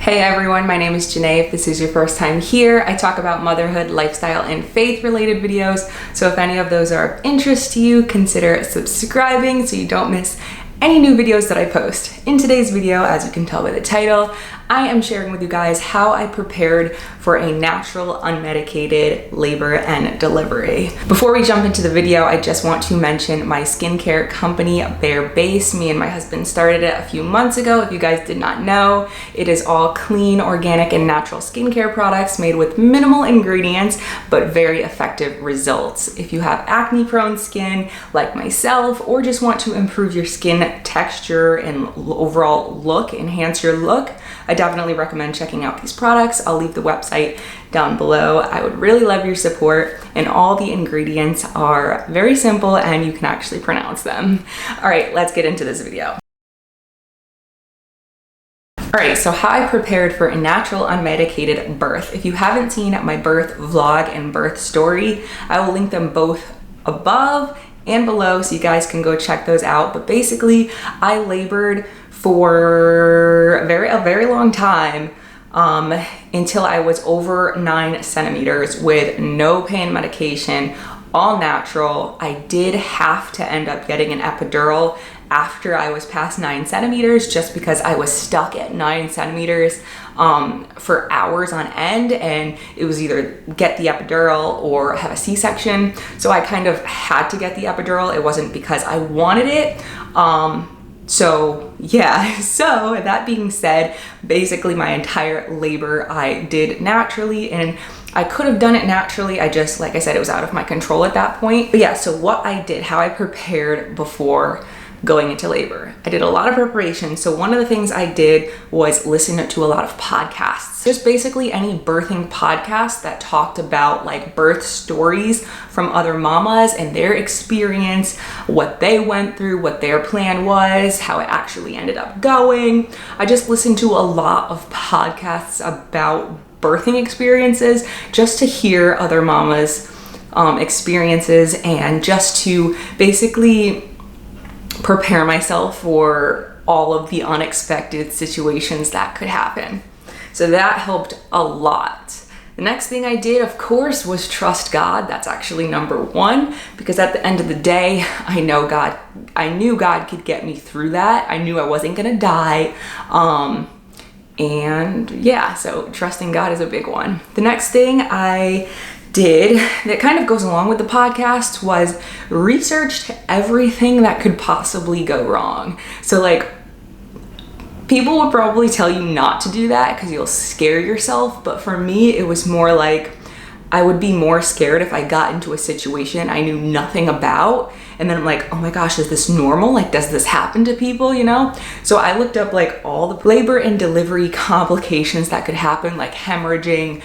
Hey everyone, my name is Janae. If this is your first time here, I talk about motherhood, lifestyle, and faith-related videos. So if any of those are of interest to you, consider subscribing so you don't miss any new videos that I post. In today's video, as you can tell by the title, I am sharing with you guys how I prepared for a natural, unmedicated labor and delivery. Before we jump into the video, I just want to mention my skincare company, Bare Base. Me and my husband started it a few months ago. If you guys did not know, it is all clean, organic, and natural skincare products made with minimal ingredients, but very effective results. If you have acne-prone skin like myself, or just want to improve your skin texture and overall look, enhance your look, I definitely recommend checking out these products. I'll leave the website down below. I would really love your support, and all the ingredients are very simple and you can actually pronounce them. All right, let's get into this video. All right, so how I prepared for a natural, unmedicated birth. If you haven't seen my birth vlog and birth story, I will link them both above and below so you guys can go check those out. But basically, I labored for a very long time until I was over 9 centimeters with no pain medication, all natural. I did have to end up getting an epidural after I was past 9 centimeters just because I was stuck at 9 centimeters for hours on end, and it was either get the epidural or have a C-section. So I kind of had to get the epidural. It wasn't because I wanted it. So yeah, so that being said, basically my entire labor I did naturally, and I could have done it naturally. I just, like I said, it was out of my control at that point. But yeah, so what I did, how I prepared before going into labor. I did a lot of preparation. So one of the things I did was listen to a lot of podcasts, just basically any birthing podcast that talked about like birth stories from other mamas and their experience, what they went through, what their plan was, how it actually ended up going. I just listened to a lot of podcasts about birthing experiences just to hear other mamas' experiences, and just to basically prepare myself for all of the unexpected situations that could happen. So that helped a lot. The next thing I did, of course, was trust God. That's actually number one, because at the end of the day, I knew God could get me through that. I knew I wasn't gonna die. And yeah, so trusting God is a big one. The next thing I did that kind of goes along with the podcast was researched everything that could possibly go wrong. So like, people would probably tell you not to do that because you'll scare yourself, but for me it was more like I would be more scared if I got into a situation I knew nothing about, and then I'm like, oh my gosh, is this normal? Like, does this happen to people, you know? So I looked up like all the labor and delivery complications that could happen, like hemorrhaging,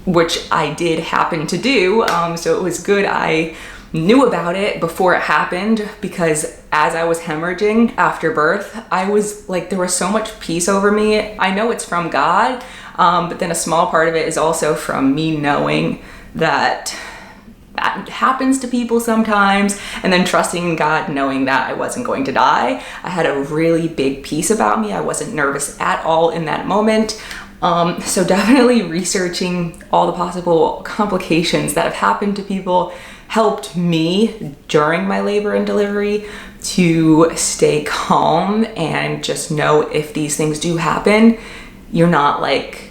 which I did happen to do. So it was good I knew about it before it happened, because as I was hemorrhaging after birth, I was like, there was so much peace over me. I know it's from God, but then a small part of it is also from me knowing that that happens to people sometimes, and then trusting in God, knowing that I wasn't going to die. I had a really big peace about me. I wasn't nervous at all in that moment. So definitely researching all the possible complications that have happened to people helped me during my labor and delivery to stay calm and just know if these things do happen, you're not like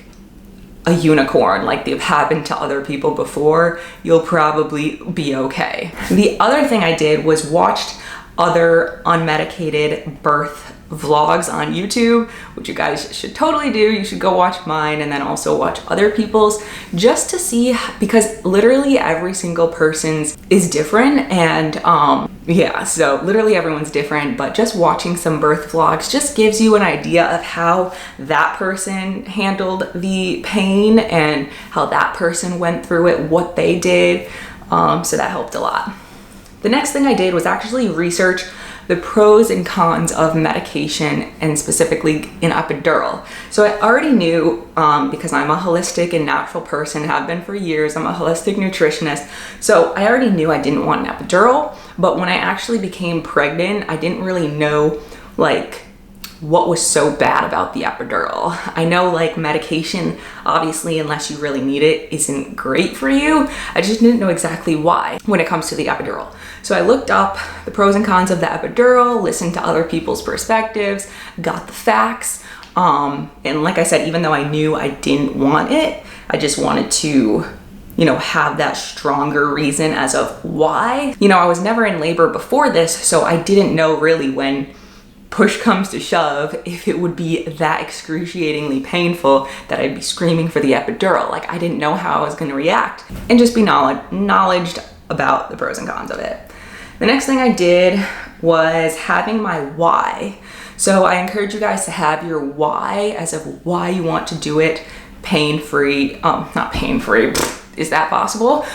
a unicorn like they've happened to other people before. You'll probably be okay. The other thing I did was watched other unmedicated birth vlogs on YouTube, which you guys should totally do. You should go watch mine and then also watch other people's, just to see, because literally every single person's is different, and yeah, so literally everyone's different, but just watching some birth vlogs just gives you an idea of how that person handled the pain and how that person went through it, what they did. So that helped a lot. The next thing I did was actually research the pros and cons of medication, and specifically an epidural. So I already knew, because I'm a holistic and natural person, have been for years, I'm a holistic nutritionist, so I already knew I didn't want an epidural. But when I actually became pregnant, I didn't really know like what was so bad about the epidural. I know like medication, obviously, unless you really need it, isn't great for you. I just didn't know exactly why when it comes to the epidural. So I looked up the pros and cons of the epidural, listened to other people's perspectives, got the facts. And like I said, even though I knew I didn't want it, I just wanted to, you know, have that stronger reason as of why. You know, I was never in labor before this, so I didn't know really when push comes to shove if it would be that excruciatingly painful that I'd be screaming for the epidural. Like, I didn't know how I was going to react, and just be knowledged about the pros and cons of it. The next thing I did was having my why. So I encourage you guys to have your why as of why you want to do it pain-free. Not pain-free, is that possible?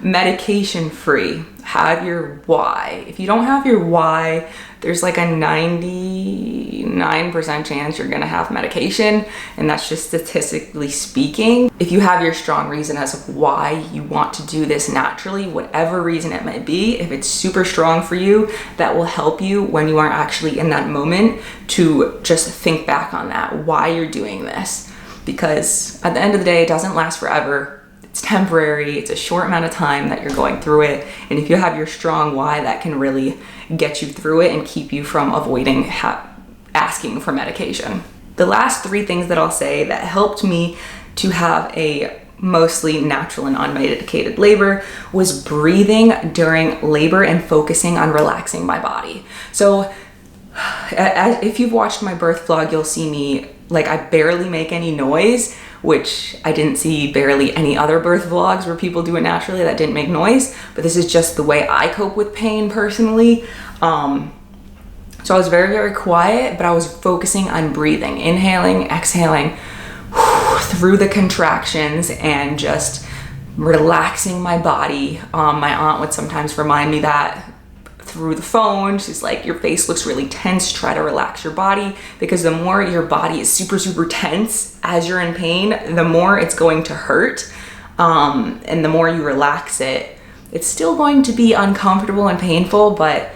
Medication-free. Have your why. If you don't have your why, there's like a 99% chance you're gonna have medication, and that's just statistically speaking. If you have your strong reason as of why you want to do this naturally, whatever reason it might be, if it's super strong for you, that will help you when you are actually in that moment to just think back on that, why you're doing this. Because at the end of the day, it doesn't last forever. It's temporary, it's a short amount of time that you're going through it. And if you have your strong why, that can really get you through it and keep you from avoiding asking for medication. The last 3 things that I'll say that helped me to have a mostly natural and unmedicated labor was breathing during labor and focusing on relaxing my body. So if you've watched my birth vlog, you'll see me, like, I barely make any noise, which I didn't see barely any other birth vlogs where people do it naturally that didn't make noise, but this is just the way I cope with pain personally. So I was very, very quiet, but I was focusing on breathing, inhaling, exhaling through the contractions and just relaxing my body. My aunt would sometimes remind me that through the phone. She's like, your face looks really tense, try to relax your body, because the more your body is super, super tense as you're in pain, the more it's going to hurt. And the more you relax it, it's still going to be uncomfortable and painful, but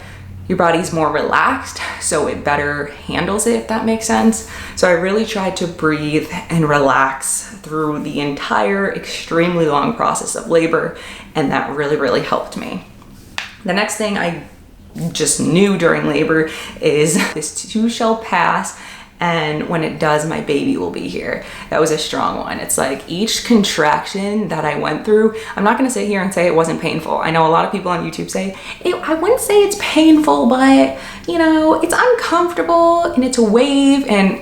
your body's more relaxed, so it better handles it, if that makes sense. So I really tried to breathe and relax through the entire extremely long process of labor, and that really, really helped me. The next thing I just knew during labor is this too shall pass, and when it does, my baby will be here. That was a strong one. It's like each contraction that I went through, I'm not gonna sit here and say it wasn't painful. I know a lot of people on YouTube say, I wouldn't say it's painful, but you know, it's uncomfortable and it's a wave, and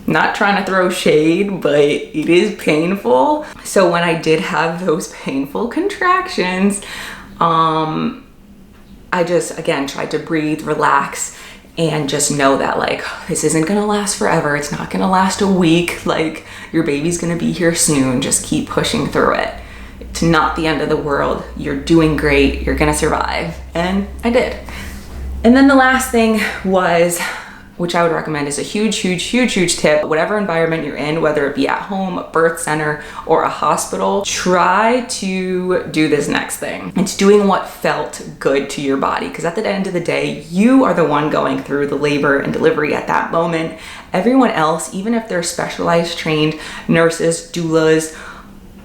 not trying to throw shade, but it is painful. So when I did have those painful contractions, I just, again, tried to breathe, relax, and just know that, like, this isn't gonna last forever. It's not gonna last a week. Like, your baby's gonna be here soon. Just keep pushing through it. It's not the end of the world. You're doing great. You're gonna survive. And I did. And then the last thing was, which I would recommend, is a huge, huge, huge, huge tip. Whatever environment you're in, whether it be at home, a birth center, or a hospital, try to do this next thing. It's doing what felt good to your body, because at the end of the day, you are the one going through the labor and delivery at that moment. Everyone else, even if they're specialized trained nurses, doulas,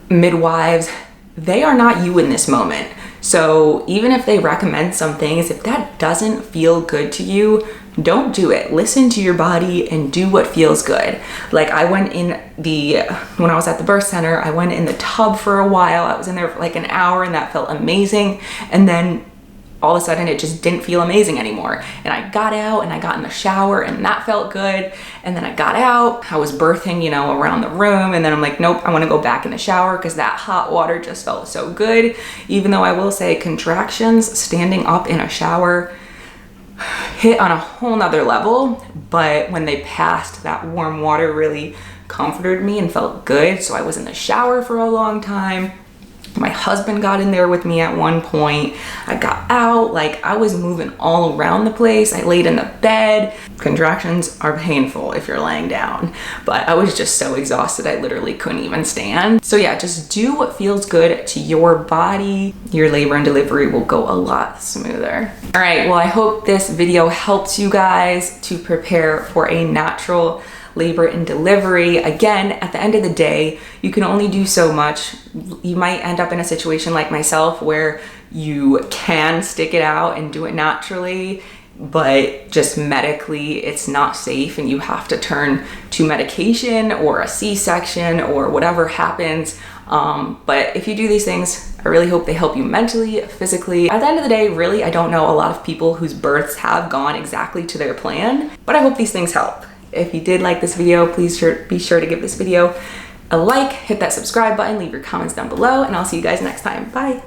midwives, they are not you in this moment. So even if they recommend some things, if that doesn't feel good to you, don't do it. Listen to your body and do what feels good. Like, I went in when I was at the birth center, I went in the tub for a while. I was in there for like an hour, and that felt amazing. And then all of a sudden it just didn't feel amazing anymore. And I got out and I got in the shower, and that felt good. And then I got out, I was birthing, you know, around the room. And then I'm like, nope, I want to go back in the shower, because that hot water just felt so good. Even though I will say contractions, standing up in a shower, hit on a whole nother level, but when they passed, that warm water really comforted me and felt good. So I was in the shower for a long time, My husband got in there with me at one point. I got out, like I was moving all around the place. I laid in the bed. Contractions are painful if you're laying down, but I was just so exhausted I literally couldn't even stand. So yeah, just do what feels good to your body. Your labor and delivery will go a lot smoother. All right, well, I hope this video helps you guys to prepare for a natural labor and delivery. Again, at the end of the day, you can only do so much. You might end up in a situation like myself where you can stick it out and do it naturally, but just medically it's not safe and you have to turn to medication or a C-section or whatever happens. But if you do these things, I really hope they help you mentally, physically. At the end of the day, really, I don't know a lot of people whose births have gone exactly to their plan, but I hope these things help. If you did like this video, please be sure to give this video a like, hit that subscribe button, leave your comments down below, and I'll see you guys next time. Bye.